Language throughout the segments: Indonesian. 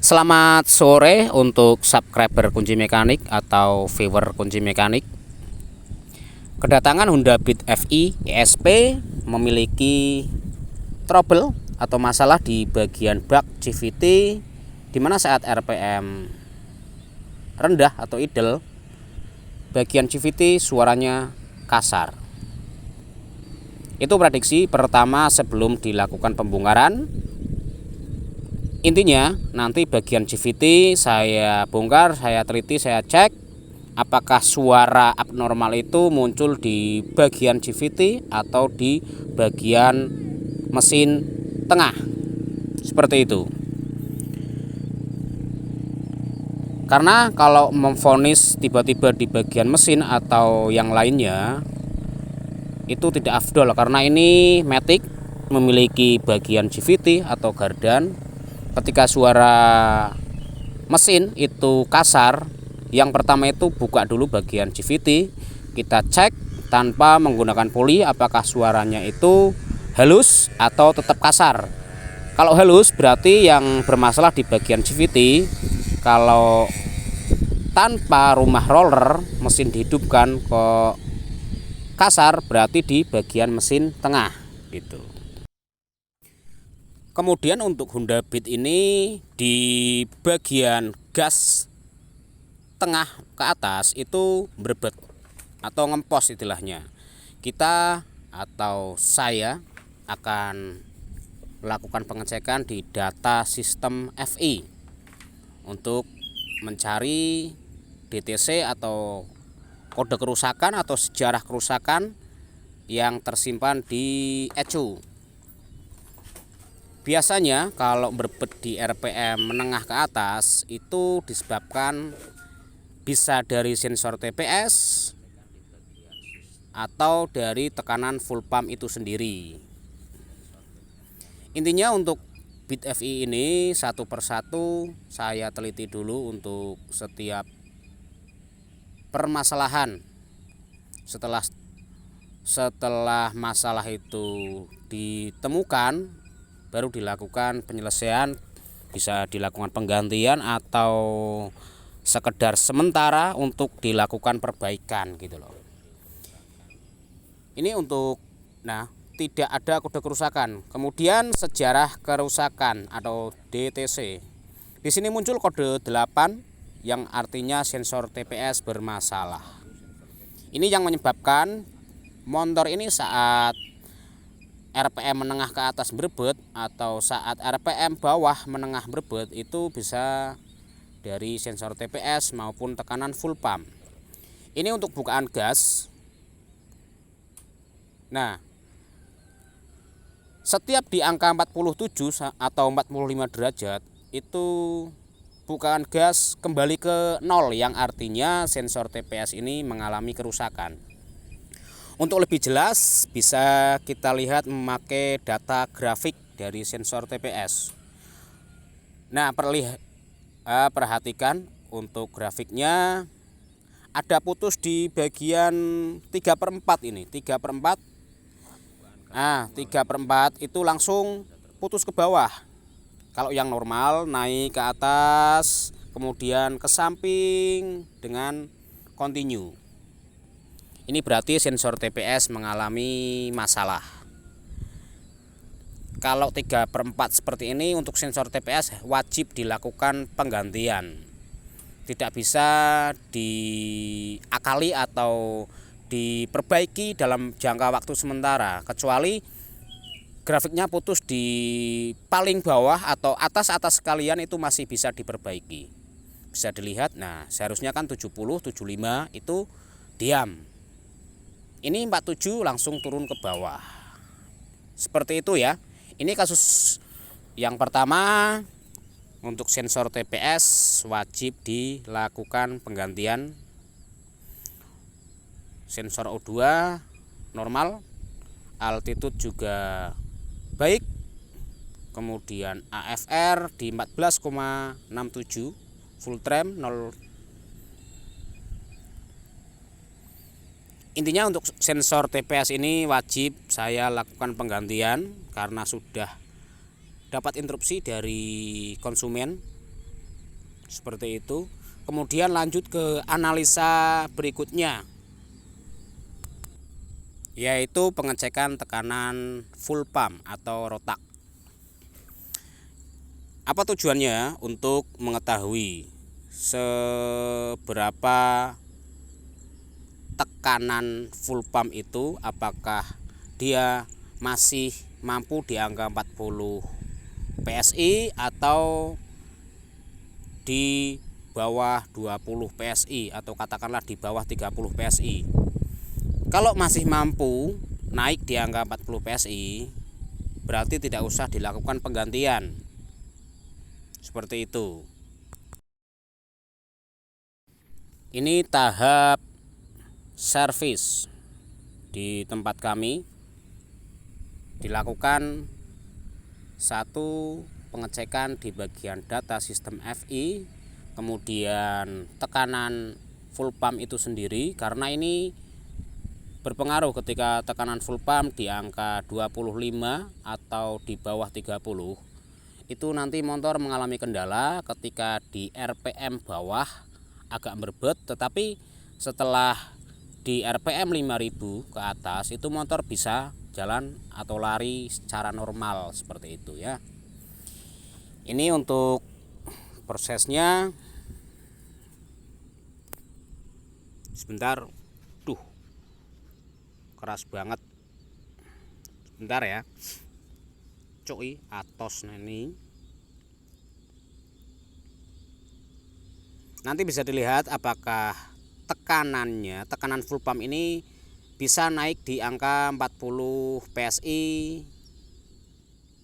Selamat sore untuk subscriber kunci mekanik atau viewer kunci mekanik. Kedatangan Honda Beat FI ESP memiliki trouble atau masalah di bagian bak CVT, di mana saat RPM rendah atau idle, bagian CVT suaranya kasar. Itu prediksi pertama sebelum dilakukan pembongkaran. Intinya nanti bagian CVT saya bongkar, saya teliti, saya cek apakah suara abnormal itu muncul di bagian CVT atau di bagian mesin tengah. Seperti itu. Karena kalau memvonis tiba-tiba di bagian mesin atau yang lainnya itu tidak afdol, karena ini Matic memiliki bagian CVT atau gardan. Ketika suara mesin itu kasar, yang pertama itu buka dulu bagian CVT, kita cek tanpa menggunakan poli apakah suaranya itu halus atau tetap kasar. Kalau halus berarti yang bermasalah di bagian CVT. Kalau tanpa rumah roller mesin dihidupkan kok kasar, berarti di bagian mesin tengah gitu. Kemudian untuk Honda Beat ini di bagian gas tengah ke atas itu berbet atau ngempos istilahnya. Kita atau saya akan melakukan pengecekan di data sistem FI untuk mencari DTC atau kode kerusakan atau sejarah kerusakan yang tersimpan di ECU. Biasanya kalau berbet di RPM menengah ke atas itu disebabkan bisa dari sensor TPS atau dari tekanan full pump itu sendiri. Intinya untuk Beat FI ini satu persatu saya teliti dulu untuk setiap permasalahan. Setelah masalah itu ditemukan, baru dilakukan penyelesaian, bisa dilakukan penggantian atau sekedar sementara untuk dilakukan perbaikan gitu loh. Ini untuk tidak ada kode kerusakan. Kemudian sejarah kerusakan atau DTC. Di sini muncul kode 8 yang artinya sensor TPS bermasalah. Ini yang menyebabkan motor ini saat RPM menengah ke atas berbet atau saat RPM bawah menengah berbet itu bisa dari sensor TPS maupun tekanan full pump. Ini untuk bukaan gas. Nah, setiap di angka 47 atau 45 derajat itu bukaan gas kembali ke nol, yang artinya sensor TPS ini mengalami kerusakan. Untuk lebih jelas bisa kita lihat memakai data grafik dari sensor TPS. Nah, perhatikan untuk grafiknya ada putus di bagian 3/4 ini, 3/4. Nah, 3/4 itu langsung putus ke bawah. Kalau yang normal naik ke atas, kemudian ke samping dengan continue. Ini berarti sensor TPS mengalami masalah. Kalau 3/4 seperti ini untuk sensor TPS wajib dilakukan penggantian. Tidak bisa diakali atau diperbaiki dalam jangka waktu sementara, kecuali grafiknya putus di paling bawah atau atas sekalian itu masih bisa diperbaiki. Bisa dilihat, nah seharusnya kan 70, 75 itu diam. Ini 47 langsung turun ke bawah. Seperti itu ya. Ini kasus yang pertama. Untuk sensor TPS wajib dilakukan penggantian. Sensor O2 normal, altitude juga baik. Kemudian AFR di 14,67, full tram 0. Intinya untuk sensor TPS ini wajib saya lakukan penggantian karena sudah dapat interupsi dari konsumen Seperti itu. Kemudian lanjut ke analisa berikutnya, yaitu pengecekan tekanan full pump atau rotak. Apa tujuannya? Untuk mengetahui seberapa tekanan full pump itu, apakah dia masih mampu di angka 40 PSI atau di bawah 20 PSI atau katakanlah di bawah 30 PSI. Kalau masih mampu naik di angka 40 PSI, berarti tidak usah dilakukan penggantian. Seperti itu. Ini tahap servis di tempat kami. Dilakukan satu pengecekan di bagian data sistem FI, kemudian tekanan full pump itu sendiri, karena ini berpengaruh ketika tekanan full pump di angka 25 atau di bawah 30, itu nanti motor mengalami kendala ketika di RPM bawah agak berbet, tetapi setelah di RPM 5000 ke atas itu motor bisa jalan atau lari secara normal seperti itu ya. Ini untuk prosesnya. Sebentar. Duh. Keras banget. Sebentar ya. Cuy, atos ini. Nanti bisa dilihat apakah tekanan full pump ini bisa naik di angka 40 PSI,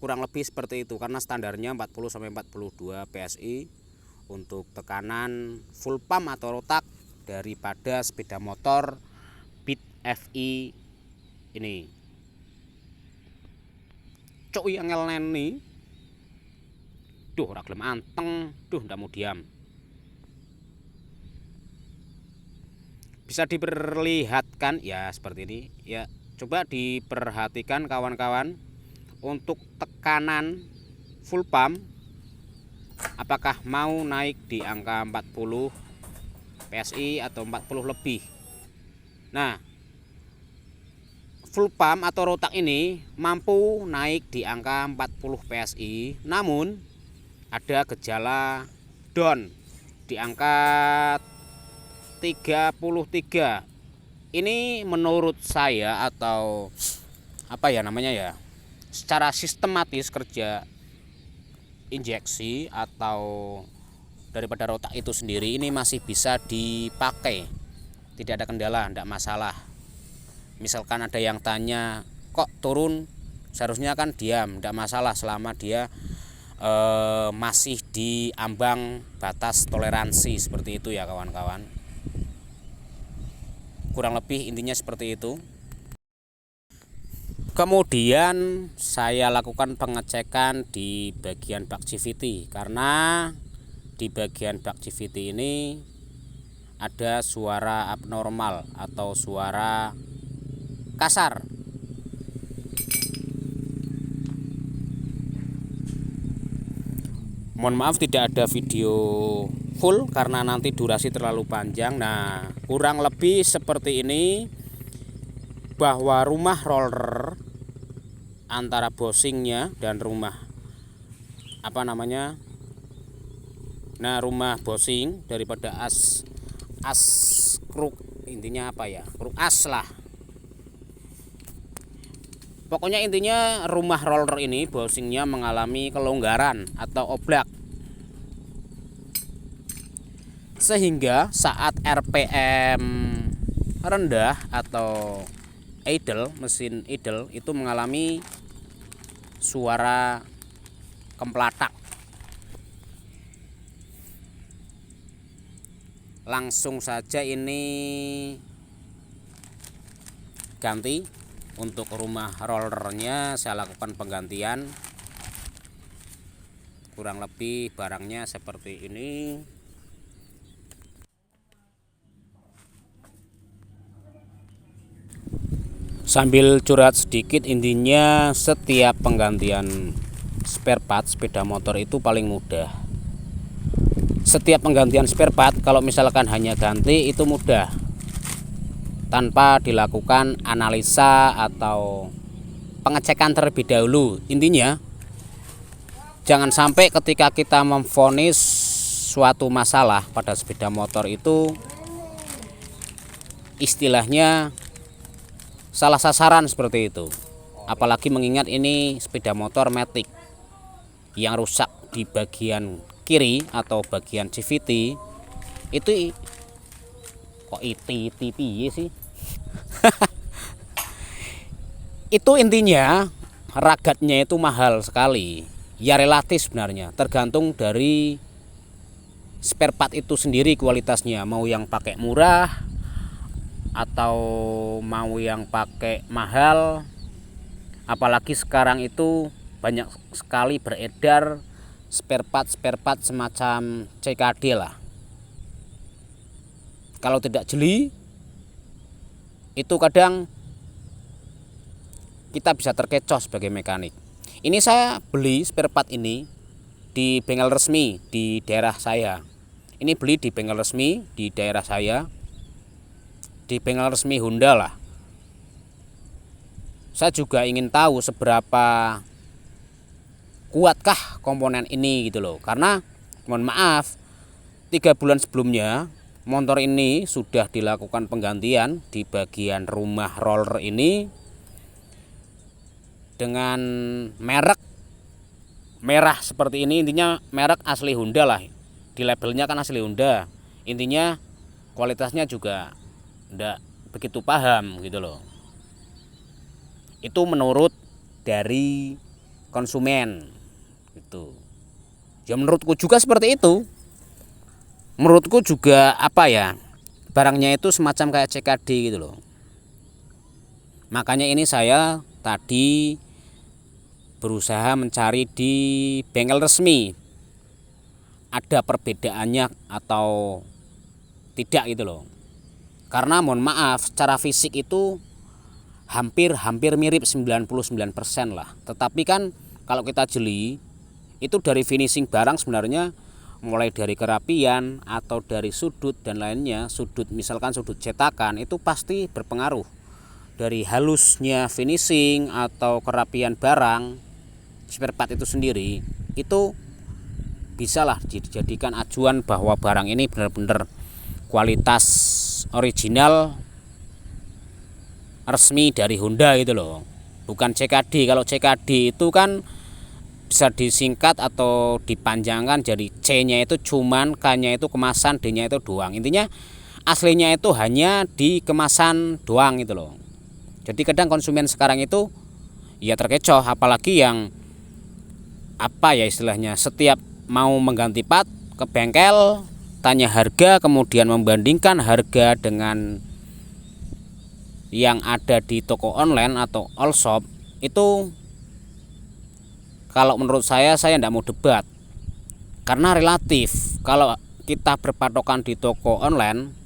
kurang lebih seperti itu, karena standarnya 40 sampai 42 PSI untuk tekanan full pump atau rotak daripada sepeda motor Beat FI ini. Cuy angel neni. Duh, ora gelem anteng. Duh, ndak mau diam. Bisa diperlihatkan ya seperti ini ya. Coba diperhatikan kawan-kawan, untuk tekanan full pump apakah mau naik di angka 40 PSI atau 40 lebih. Nah, full pump atau rotak ini mampu naik di angka 40 PSI, namun ada gejala down di angka 33. Ini menurut saya, atau apa ya namanya ya, secara sistematis kerja injeksi atau daripada rotak itu sendiri ini masih bisa dipakai, tidak ada kendala, tidak masalah. Misalkan ada yang tanya kok turun, seharusnya kan diam, tidak masalah selama dia masih di ambang batas toleransi, seperti itu ya kawan-kawan. Kurang lebih intinya seperti itu. Kemudian saya lakukan pengecekan di bagian bak CVT, karena di bagian bak CVT ini ada suara abnormal atau suara kasar. Mohon maaf tidak ada video full karena nanti durasi terlalu panjang. Nah, kurang lebih seperti ini, bahwa rumah roller antara bosingnya dan rumah rumah bosing daripada as kruk, intinya apa ya, kruk as lah. Pokoknya intinya rumah roller ini bosingnya mengalami kelonggaran atau oblak, sehingga saat RPM rendah atau idle, mesin idle itu mengalami suara kemplatak. Langsung saja ini ganti. Untuk rumah rollernya saya lakukan penggantian. Kurang lebih barangnya seperti ini. Sambil curhat sedikit, intinya setiap penggantian spare part sepeda motor itu paling mudah. setiap penggantian spare part kalau misalkan hanya ganti itu mudah tanpa dilakukan analisa atau pengecekan terlebih dahulu. Intinya jangan sampai ketika kita memvonis suatu masalah pada sepeda motor itu istilahnya salah sasaran seperti itu. Apalagi mengingat ini sepeda motor matic yang rusak di bagian kiri atau bagian CVT itu kok iti piye sih? Itu intinya ragatnya itu mahal sekali. Ya relatif sebenarnya, tergantung dari spare part itu sendiri kualitasnya, mau yang pakai murah atau mau yang pakai mahal. Apalagi sekarang itu banyak sekali beredar spare part semacam CKD lah. Kalau tidak jeli itu kadang kita bisa terkecoh sebagai mekanik. Ini saya beli spare part ini di bengkel resmi di daerah saya. Ini beli di bengkel resmi di daerah saya, di bengkel resmi Honda lah. Saya juga ingin tahu seberapa kuatkah komponen ini gitu loh. Karena mohon maaf, 3 bulan sebelumnya motor ini sudah dilakukan penggantian di bagian rumah roller ini dengan merek merah seperti ini. Intinya merek asli Honda lah, di labelnya kan asli Honda. Intinya kualitasnya juga enggak begitu paham gitu loh. Itu menurut dari konsumen gitu. Ya menurutku juga seperti itu. Menurutku juga apa ya, barangnya itu semacam kayak CKD gitu loh. Makanya ini saya tadi berusaha mencari di bengkel resmi ada perbedaannya atau tidak gitu loh. Karena mohon maaf, secara fisik itu hampir mirip 99% lah. Tetapi kan kalau kita jeli itu dari finishing barang sebenarnya, mulai dari kerapian atau dari sudut dan lainnya, sudut misalkan sudut cetakan itu pasti berpengaruh. Dari halusnya finishing atau kerapian barang spare part itu sendiri, itu bisalah dijadikan acuan bahwa barang ini benar-benar kualitas original resmi dari Honda gitu loh, bukan CKD. Kalau CKD itu kan bisa disingkat atau dipanjangkan jadi C-nya itu cuman, K-nya itu kemasan, D-nya itu doang. Intinya aslinya itu hanya di kemasan doang gitu loh. Jadi kadang konsumen sekarang itu ya terkecoh, apalagi yang apa ya istilahnya, setiap mau mengganti part ke bengkel tanya harga, kemudian membandingkan harga dengan yang ada di toko online atau all shop. Itu kalau menurut saya tidak mau debat, karena relatif. Kalau kita berpatokan di toko online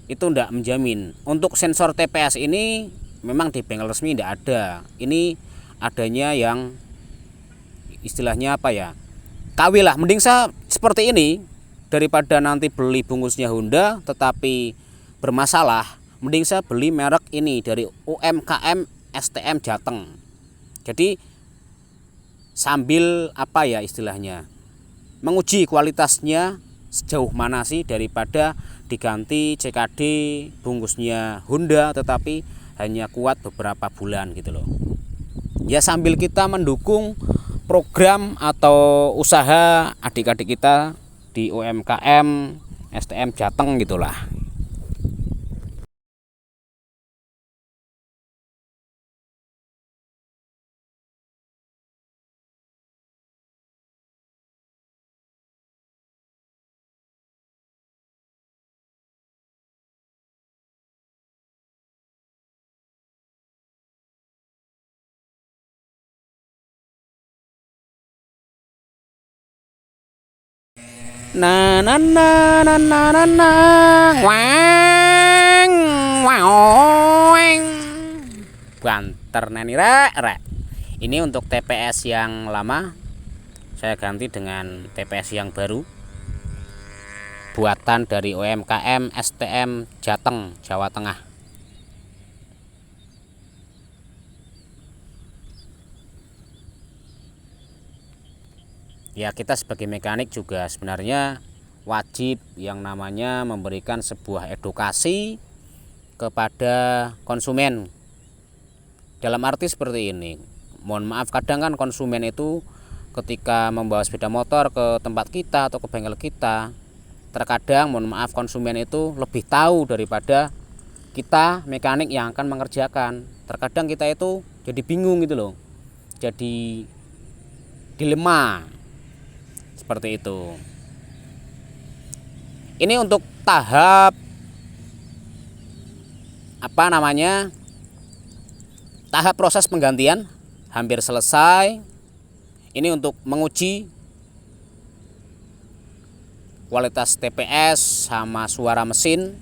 itu tidak menjamin. Untuk sensor TPS ini memang di bengkel resmi tidak ada. Ini adanya yang istilahnya apa ya, KW lah. Mending saya seperti ini daripada nanti beli bungkusnya Honda tetapi bermasalah. Mending saya beli merek ini dari UMKM STM Jateng. Jadi sambil apa ya istilahnya, menguji kualitasnya sejauh mana sih daripada diganti CKD bungkusnya Honda tetapi hanya kuat beberapa bulan gitu loh. Ya sambil kita mendukung program atau usaha adik-adik kita di UMKM STM Jateng gitulah. Na na na na na na na wang wang banter nani rek. Ini untuk TPS yang lama saya ganti dengan TPS yang baru, buatan dari UMKM STM Jateng, Jawa Tengah. Ya, kita sebagai mekanik juga sebenarnya wajib yang namanya memberikan sebuah edukasi kepada konsumen. Dalam arti seperti ini, mohon maaf, kadang kan konsumen itu ketika membawa sepeda motor ke tempat kita atau ke bengkel kita, terkadang mohon maaf konsumen itu lebih tahu daripada kita mekanik yang akan mengerjakan. Terkadang kita itu jadi bingung gitu loh, jadi dilema seperti itu. Ini untuk tahap tahap proses penggantian hampir selesai. Ini untuk menguji kualitas TPS sama suara mesin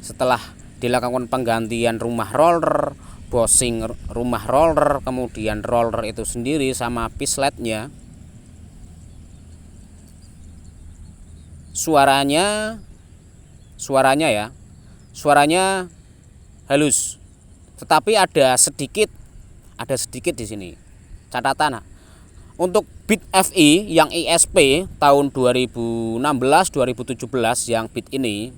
setelah dilakukan penggantian rumah roller, bushing rumah roller, kemudian roller itu sendiri sama pisletnya. Suaranya halus, tetapi ada sedikit di sini catatan. Untuk bit FI yang ISP tahun 2016-2017 yang bit ini,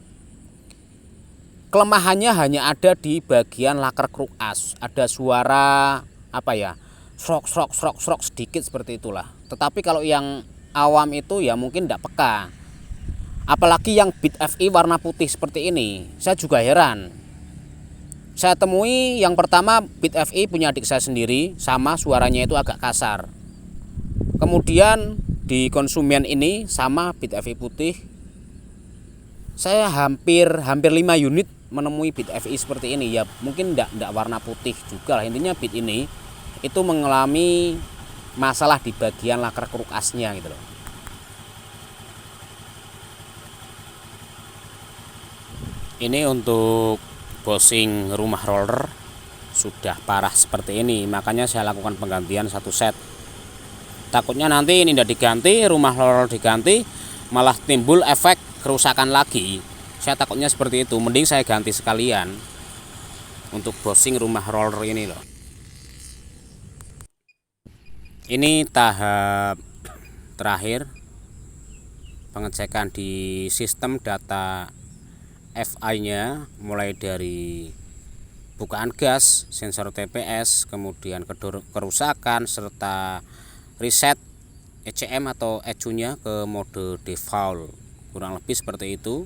kelemahannya hanya ada di bagian laker kruk as. Ada suara srok sedikit seperti itulah. Tetapi kalau yang awam itu ya mungkin tidak peka. Apalagi yang bit FI warna putih seperti ini, saya juga heran. Saya temui yang pertama bit FI punya adik saya sendiri, sama suaranya itu agak kasar. Kemudian di konsumen ini sama bit FI putih, saya hampir 5 unit menemui bit FI seperti ini. Ya mungkin tidak warna putih juga lah. Intinya bit ini itu mengalami masalah di bagian laker kruk asnya gitu loh. Ini untuk bushing rumah roller sudah parah seperti ini, makanya saya lakukan penggantian satu set. Takutnya nanti ini tidak diganti, rumah roller diganti, malah timbul efek kerusakan lagi. Saya takutnya seperti itu, mending saya ganti sekalian untuk bushing rumah roller ini loh. Ini tahap terakhir pengecekan di sistem data FI-nya, mulai dari bukaan gas, sensor TPS, kemudian kerusakan, serta reset ECM atau ECU-nya ke mode default. Kurang lebih seperti itu.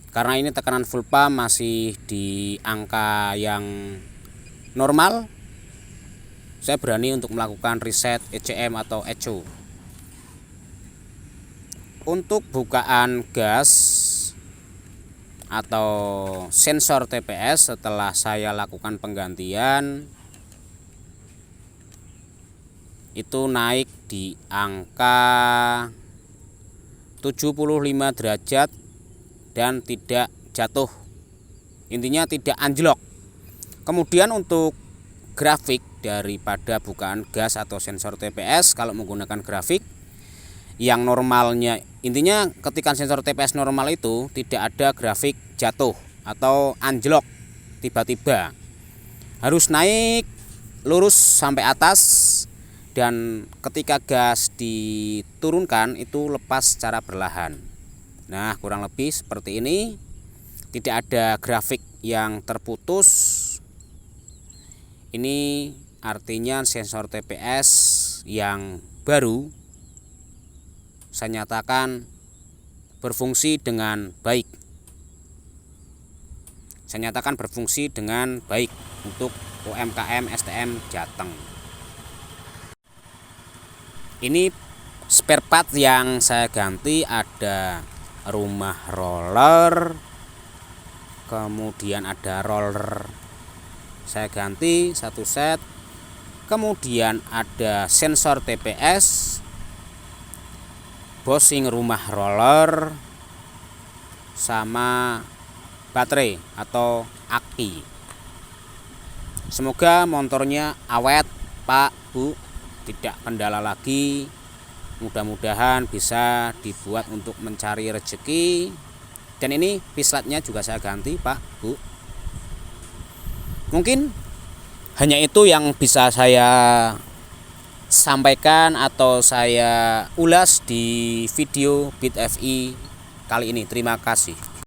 Karena ini tekanan full pump masih di angka yang normal, saya berani untuk melakukan reset ECM atau ECU. Untuk bukaan gas atau sensor TPS setelah saya lakukan penggantian itu naik di angka 75 derajat dan tidak jatuh, intinya tidak anjlok. Kemudian untuk grafik daripada bukaan gas atau sensor TPS, kalau menggunakan grafik yang normalnya, intinya ketika sensor TPS normal itu tidak ada grafik jatuh atau anjlok tiba-tiba, harus naik lurus sampai atas, dan ketika gas diturunkan itu lepas secara perlahan. Nah, kurang lebih seperti ini, tidak ada grafik yang terputus. Ini artinya sensor TPS yang baru saya nyatakan berfungsi dengan baik. Saya nyatakan berfungsi dengan baik untuk UMKM STM Jateng. Ini spare part yang saya ganti, ada rumah roller, kemudian ada roller saya ganti satu set, kemudian ada sensor TPS, bushing rumah roller, sama baterai atau aki. Semoga motornya awet Pak Bu, tidak kendala lagi, mudah-mudahan bisa dibuat untuk mencari rezeki. Dan ini pisletnya juga saya ganti, Pak, Bu. Mungkin hanya itu yang bisa saya sampaikan atau saya ulas di video BitFI kali ini. Terima kasih.